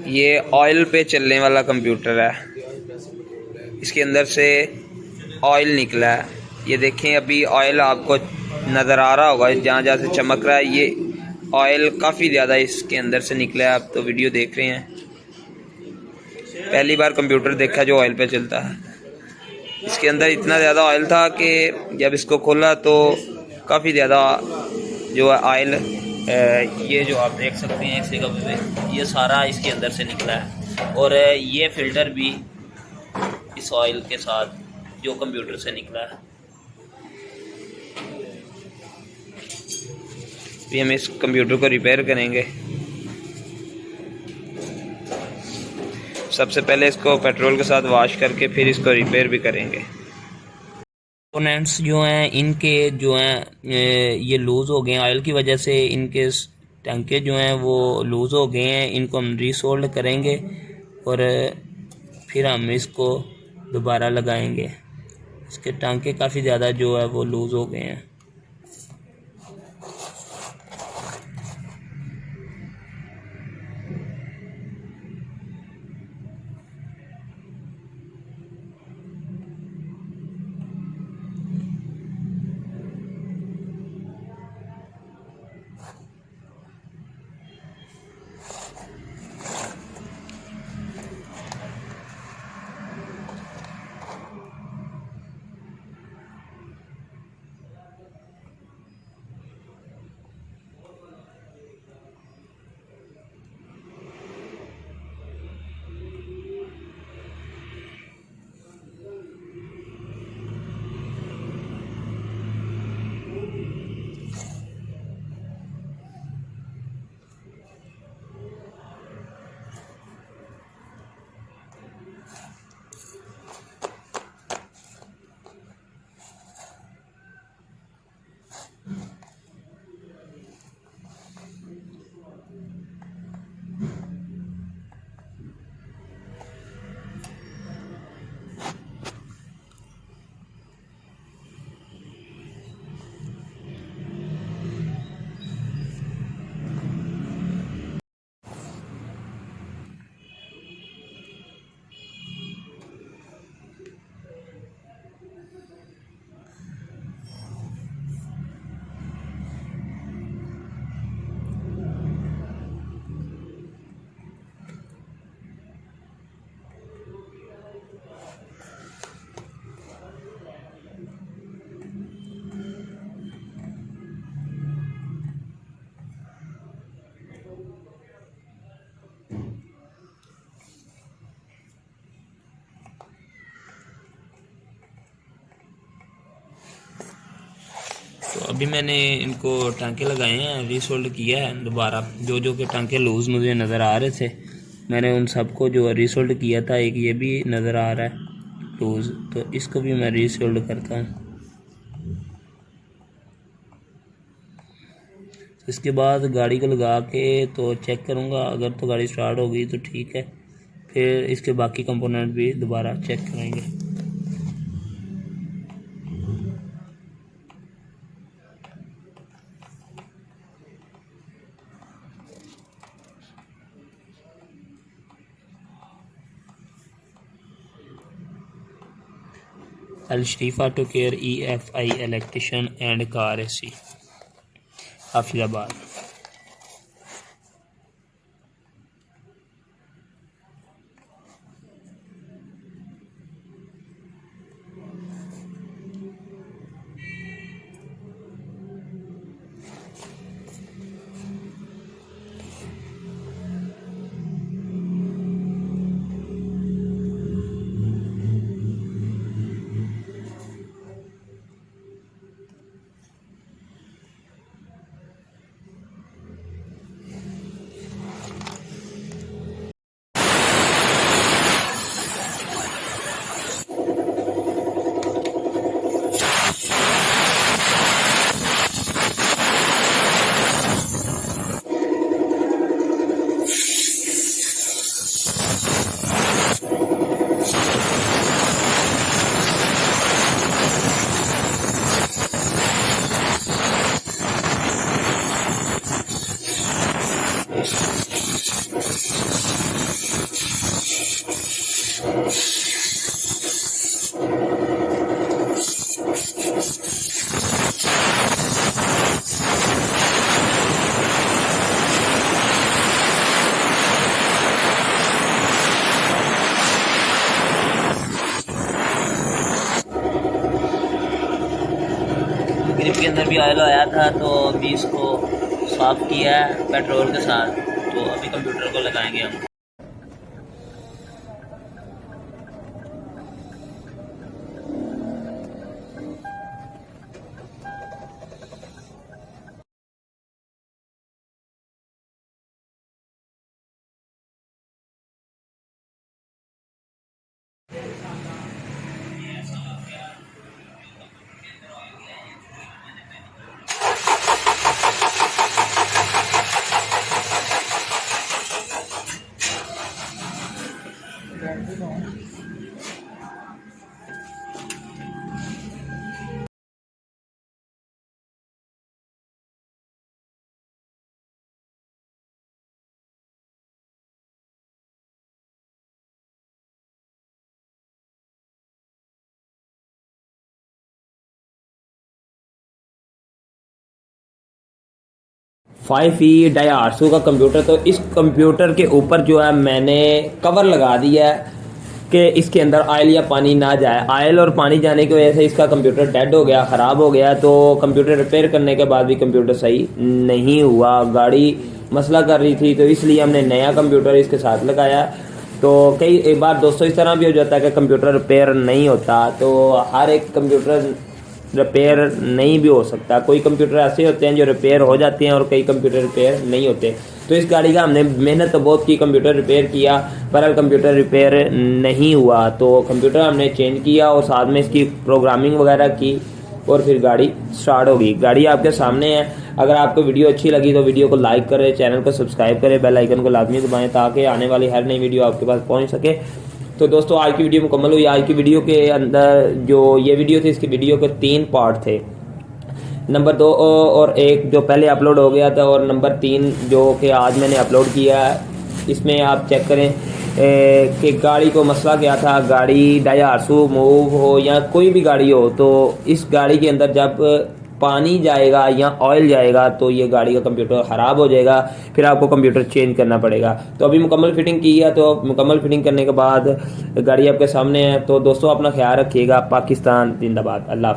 ये ऑयल पे चलने वाला कंप्यूटर है। इसके अंदर से ऑयल निकला है। ये देखें, अभी ऑयल आपको नज़र आ रहा होगा जहाँ जहाँ से चमक रहा है। ये ऑयल काफ़ी ज़्यादा इसके अंदर से निकला है। आप तो वीडियो देख रहे हैं, पहली बार कंप्यूटर देखा जो ऑयल पे चलता है। इसके अंदर इतना ज़्यादा ऑयल था कि जब इसको खोला तो काफ़ी ज़्यादा जो है ऑयल, ये जो आप देख सकते हैं इस जगह पे, ये सारा इसके अंदर से निकला है। और ये फ़िल्टर भी इस ऑयल के साथ जो कंप्यूटर से निकला है। भी हम इस कंप्यूटर को रिपेयर करेंगे। सबसे पहले इसको पेट्रोल के साथ वॉश करके फिर इसको रिपेयर भी करेंगे। कंपोनेंट्स जो हैं इनके जो हैं ये लूज़ हो गए हैं ऑयल की वजह से। इनके टांके जो हैं वो लूज़ हो गए हैं। इनको हम रीसोल्ड करेंगे और फिर हम इसको दोबारा लगाएंगे। इसके टांके काफ़ी ज़्यादा जो है वो लूज़ हो गए हैं। तो अभी मैंने इनको टांके लगाए हैं, रीसोल्ड किया है दोबारा। जो जो के टांके लूज़ मुझे नज़र आ रहे थे मैंने उन सबको जो है रीसोल्ड किया था। एक ये भी नज़र आ रहा है लूज़, तो इसको भी मैं रीसोल्ड करता हूँ। इसके बाद गाड़ी को लगा के तो चेक करूँगा, अगर तो गाड़ी स्टार्ट हो गई तो ठीक है, फिर इसके बाकी कंपोनेंट भी दोबारा चेक करेंगे। Al Sharif auto care EFI electrician and car AC, Hafizabad. अभी ऑयल आया था तो अभी इसको साफ़ किया है पेट्रोल के साथ, तो अभी कंप्यूटर को लगाएंगे हम। फाइव ई डाई का कंप्यूटर। तो इस कंप्यूटर के ऊपर जो है मैंने कवर लगा दिया है कि इसके अंदर ऑयल या पानी ना जाए। ऑयल और पानी जाने की वजह से इसका कंप्यूटर डेड हो गया, ख़राब हो गया। तो कंप्यूटर रिपेयर करने के बाद भी कंप्यूटर सही नहीं हुआ, गाड़ी मसला कर रही थी, तो इसलिए हमने नया कंप्यूटर इसके साथ लगाया। तो कई एक बार दोस्तों इस तरह भी हो जाता है कि कंप्यूटर रिपेयर नहीं होता, तो हर एक कंप्यूटर रिपेयर नहीं भी हो सकता। कोई कंप्यूटर ऐसे होते हैं जो रिपेयर हो जाते हैं और कई कंप्यूटर रिपेयर नहीं होते। तो इस गाड़ी का हमने मेहनत तो बहुत की, कंप्यूटर रिपेयर किया, पर कंप्यूटर रिपेयर नहीं हुआ। तो कंप्यूटर हमने चेंज किया और साथ में इसकी प्रोग्रामिंग वगैरह की और फिर गाड़ी स्टार्ट होगी। गाड़ी आपके सामने है। अगर आपको वीडियो अच्छी लगी तो वीडियो को लाइक करें, चैनल को सब्सक्राइब करें, बेल आइकन को लाजमी दबाएं ताकि आने वाली हर नई वीडियो आपके पास पहुँच सके। तो दोस्तों आज की वीडियो मुकम्मल हुई। आज की वीडियो के अंदर जो ये वीडियो थी, इसकी वीडियो के 3 पार्ट थे। नंबर 2 और 1 जो पहले अपलोड हो गया था, और नंबर 3 जो कि आज मैंने अपलोड किया है। इसमें आप चेक करें कि गाड़ी को मसला क्या था। गाड़ी डाई मूव हो या कोई भी गाड़ी हो, तो इस गाड़ी के अंदर जब पानी जाएगा या ऑयल जाएगा तो ये गाड़ी का कंप्यूटर ख़राब हो जाएगा, फिर आपको कंप्यूटर चेंज करना पड़ेगा। तो अभी मुकम्मल फिटिंग की है, तो मुकम्मल फिटिंग करने के बाद गाड़ी आपके सामने है। तो दोस्तों अपना ख्याल रखिएगा। पाकिस्तान जिंदाबाद। अल्लाह।